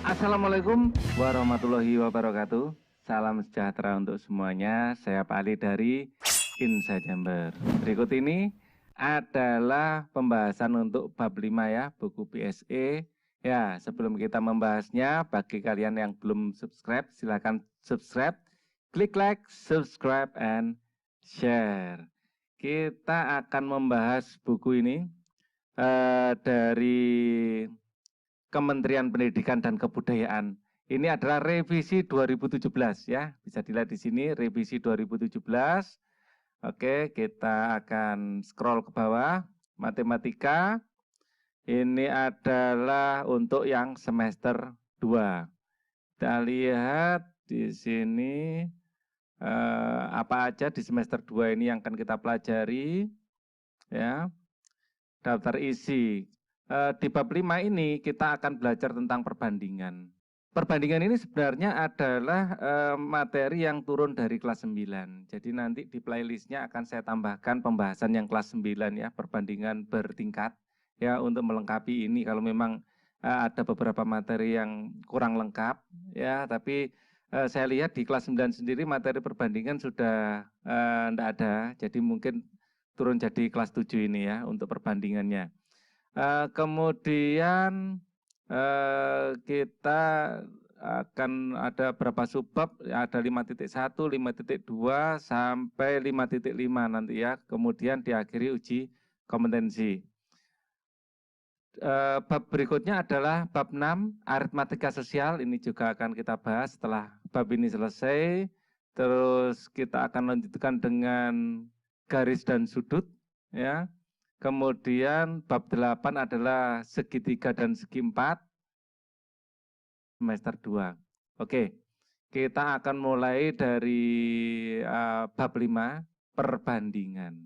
Assalamualaikum warahmatullahi wabarakatuh. Salam sejahtera untuk semuanya. Saya Pak Ali dari Insa Jember. Berikut ini adalah pembahasan untuk bab 5 ya, buku PSE. Ya, sebelum kita membahasnya, bagi kalian yang belum subscribe, silakan subscribe, klik like, subscribe, and share. Kita akan membahas buku ini dari Kementerian Pendidikan dan Kebudayaan. Ini adalah revisi 2017 ya, bisa dilihat di sini revisi 2017. Oke, kita akan scroll ke bawah. Matematika ini adalah untuk yang semester 2. Kita lihat di sini apa aja di semester 2 ini yang akan kita pelajari ya. Daftar isi. Di bab 5 ini kita akan belajar tentang perbandingan. Perbandingan ini sebenarnya adalah materi yang turun dari kelas 9. Jadi nanti di playlistnya akan saya tambahkan pembahasan yang kelas 9 ya, perbandingan bertingkat ya untuk melengkapi ini kalau memang ada beberapa materi yang kurang lengkap ya, tapi saya lihat di kelas 9 sendiri materi perbandingan sudah tidak ada, jadi mungkin turun jadi kelas 7 ini ya untuk perbandingannya. Kemudian kita akan ada berapa subbab, ada 5.1, 5.2 sampai 5.5 nanti ya. Kemudian diakhiri uji kompetensi. Bab berikutnya adalah bab 6, aritmatika sosial. Ini juga akan kita bahas setelah bab ini selesai. Terus kita akan lanjutkan dengan garis dan sudut ya. Kemudian bab 8 adalah segitiga dan segi 4 semester 2. Oke, kita akan mulai dari bab 5, perbandingan.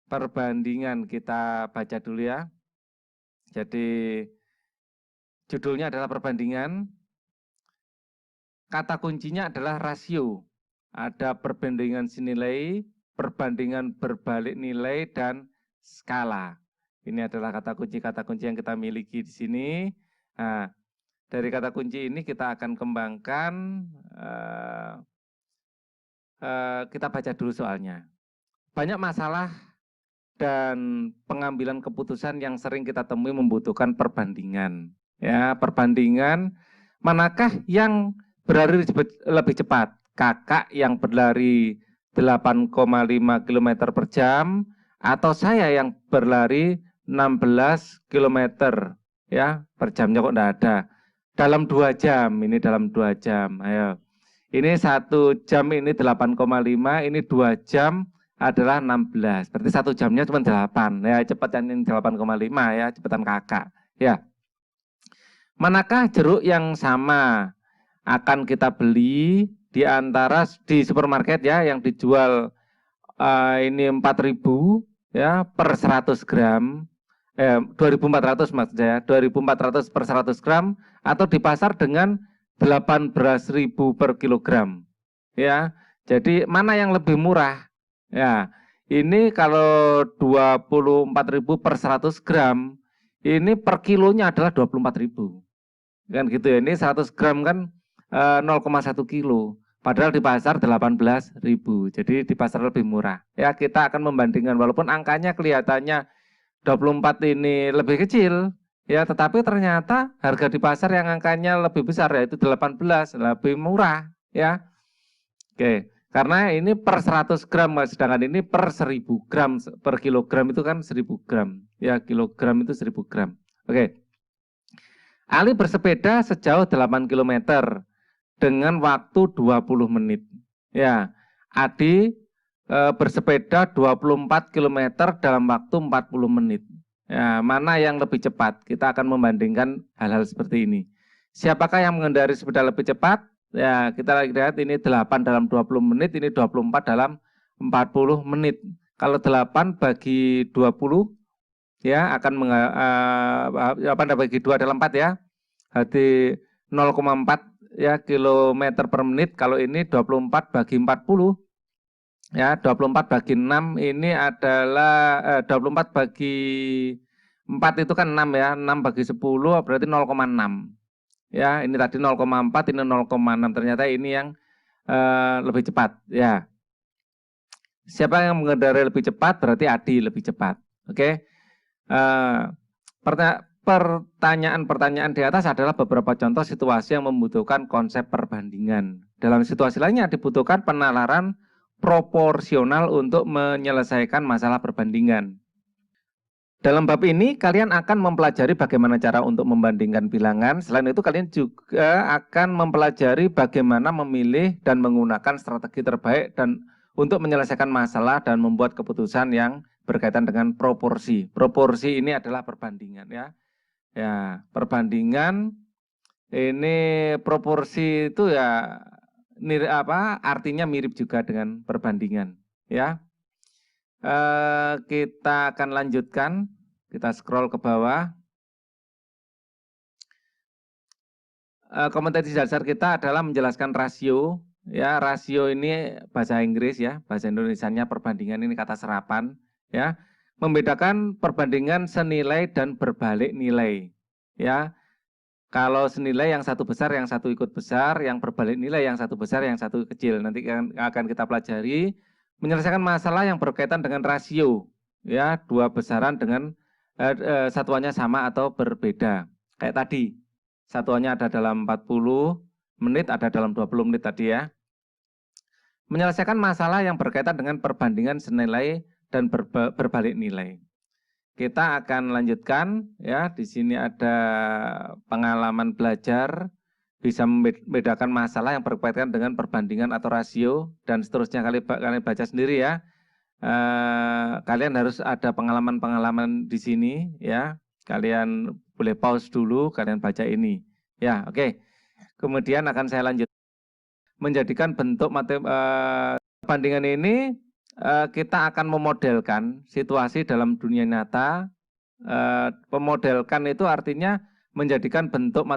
Perbandingan kita baca dulu ya. Jadi judulnya adalah perbandingan. Kata kuncinya adalah rasio. Ada perbandingan sinilai, perbandingan berbalik nilai, dan skala. Ini adalah kata kunci yang kita miliki di sini. Nah, dari kata kunci ini kita akan kembangkan, kita baca dulu soalnya. Banyak masalah dan pengambilan keputusan yang sering kita temui membutuhkan perbandingan. Ya, perbandingan manakah yang berlari lebih cepat? Kakak yang berlari 8,5 km per jam atau saya yang berlari 16 km ya per jamnya kok enggak ada. Dalam 2 jam, ini dalam 2 jam. Ayo. Ini 1 jam ini 8,5, ini 2 jam adalah 16. Berarti 1 jamnya cuma 8. Ya, cepatan ini 8,5 ya, cepatan kakak. Ya. Manakah jeruk yang sama akan kita beli di antara di supermarket ya yang dijual ini 4.000 ya per 100 gram, 2.400 maksud saya, 2.400 per 100 gram atau di pasar dengan 18.000 per kilogram. Ya, jadi mana yang lebih murah? Ya, ini kalau 24.000 per 100 gram, ini per kilonya adalah 24.000. Kan gitu ya, ini 100 gram kan 0,1 kilo. Padahal di pasar 18.000, jadi di pasar lebih murah. Ya, kita akan membandingkan walaupun angkanya kelihatannya 24 ini lebih kecil, ya, tetapi ternyata harga di pasar yang angkanya lebih besar yaitu 18 lebih murah, ya. Oke, karena ini per 100 gram, sedangkan ini per 1000 gram per kilogram itu kan 1000 gram, ya, kilogram itu 1000 gram. Oke. Ali bersepeda sejauh 8 km dengan waktu 20 menit. Ya, Adi bersepeda 24 km dalam waktu 40 menit. Ya, mana yang lebih cepat? Kita akan membandingkan hal-hal seperti ini. Siapakah yang mengendarai sepeda lebih cepat? Ya, kita lihat ini 8 dalam 20 menit, ini 24 dalam 40 menit. Kalau 8 bagi 20 ya akan bagi 2 adalah 4 ya. Jadi 0,4 ya kilometer per menit. Kalau ini 24 bagi 40 ya, 24 bagi 6 ini adalah 24 bagi 4 itu kan 6 ya, 6 bagi 10 berarti 0,6. Ya, ini tadi 0,4, ini 0,6. Ternyata ini yang lebih cepat. Ya, siapa yang mengendarai lebih cepat berarti Adi lebih cepat. Oke. Pertanyaan-pertanyaan di atas adalah beberapa contoh situasi yang membutuhkan konsep perbandingan. Dalam situasi lainnya dibutuhkan penalaran proporsional untuk menyelesaikan masalah perbandingan. Dalam bab ini kalian akan mempelajari bagaimana cara untuk membandingkan bilangan. Selain itu kalian juga akan mempelajari bagaimana memilih dan menggunakan strategi terbaik dan untuk menyelesaikan masalah dan membuat keputusan yang berkaitan dengan proporsi. Proporsi ini adalah perbandingan ya. Ya, perbandingan ini proporsi itu ya artinya mirip juga dengan perbandingan ya. Kita akan lanjutkan, kita scroll ke bawah. Kompetensi dasar kita adalah menjelaskan rasio. Ya, rasio ini bahasa Inggris ya, bahasa Indonesianya perbandingan ini kata serapan. Ya, membedakan perbandingan senilai dan berbalik nilai. Ya, kalau senilai yang satu besar, yang satu ikut besar, yang berbalik nilai yang satu besar, yang satu kecil. Nanti akan kita pelajari. Menyelesaikan masalah yang berkaitan dengan rasio, ya dua besaran dengan satuannya sama atau berbeda. Kayak tadi, satuannya ada dalam 40 menit, ada dalam 20 menit tadi ya. Menyelesaikan masalah yang berkaitan dengan perbandingan senilai dan berbalik nilai. Kita akan lanjutkan ya. Di sini ada pengalaman belajar, bisa membedakan masalah yang berkaitan dengan perbandingan atau rasio dan seterusnya. Kalian baca sendiri ya. Kalian harus ada pengalaman-pengalaman di sini ya. Kalian boleh pause dulu, kalian baca ini. Ya, oke. Kemudian akan saya lanjut menjadikan bentuk perbandingan ini. Kita akan memodelkan situasi dalam dunia nyata. Pemodelkan itu artinya menjadikan bentuk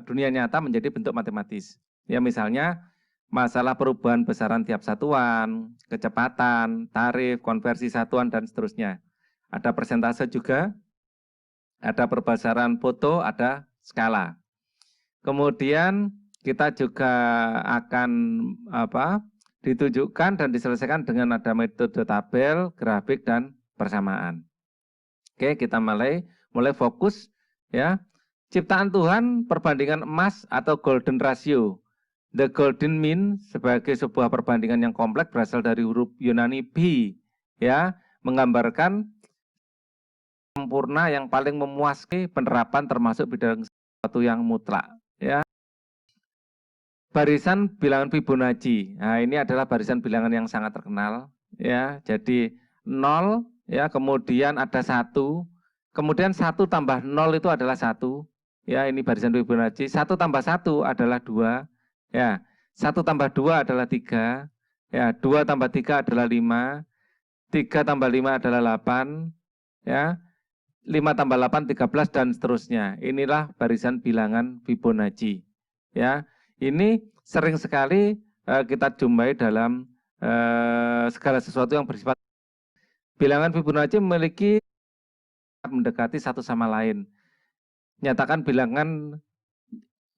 dunia nyata menjadi bentuk matematis. Ya, misalnya masalah perubahan besaran tiap satuan, kecepatan, tarif, konversi satuan, dan seterusnya. Ada persentase juga, ada perbesaran foto, ada skala. Kemudian kita juga akan ditunjukkan dan diselesaikan dengan ada metode tabel, grafik, dan persamaan. Oke, kita mulai fokus ya. Ciptaan Tuhan perbandingan emas atau golden ratio. The golden mean sebagai sebuah perbandingan yang kompleks berasal dari huruf Yunani pi ya, menggambarkan sempurna yang paling memuaskan penerapan termasuk bidang sesuatu yang mutlak ya. Barisan bilangan Fibonacci. Nah, ini adalah barisan bilangan yang sangat terkenal ya. Jadi 0 ya, kemudian ada 1, kemudian 1 tambah 0 itu adalah 1. Ya, ini barisan Fibonacci. 1 tambah 1 adalah 2. Ya, 1 tambah 2 adalah 3. Ya, 2 tambah 3 adalah 5. 3 tambah 5 adalah 8. Ya. 5 tambah 8 13 dan seterusnya. Inilah barisan bilangan Fibonacci. Ya. Ini sering sekali kita jumpai dalam segala sesuatu yang bersifat. Bilangan Fibonacci memiliki mendekati satu sama lain. Nyatakan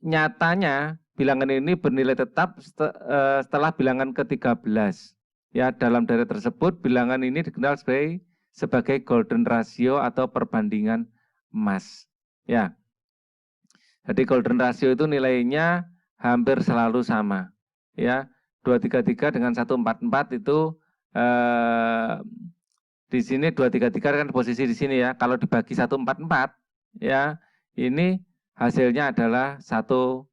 nyatanya bilangan ini bernilai tetap setelah bilangan ke-13. Ya, dalam dari tersebut bilangan ini dikenal sebagai golden ratio atau perbandingan emas. Ya. Jadi golden ratio itu nilainya hampir selalu sama. Ya, 233 dengan 144 itu di sini 233 kan posisi di sini ya. Kalau dibagi 144 ya, ini hasilnya adalah 1,6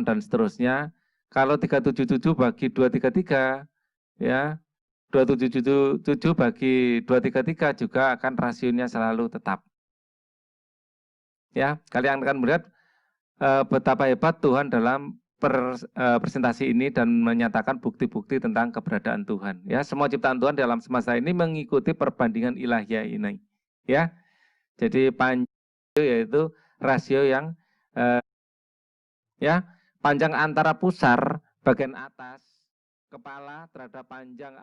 dan seterusnya. Kalau 377 bagi 233 ya, 277 bagi 233 juga akan rasionya selalu tetap. Ya, kalian akan melihat betapa hebat Tuhan dalam presentasi ini dan menyatakan bukti-bukti tentang keberadaan Tuhan. Ya, semua ciptaan Tuhan dalam semesta ini mengikuti perbandingan ilahiyah ini. Ya, jadi panjang yaitu rasio yang ya panjang antara pusar bagian atas kepala terhadap panjang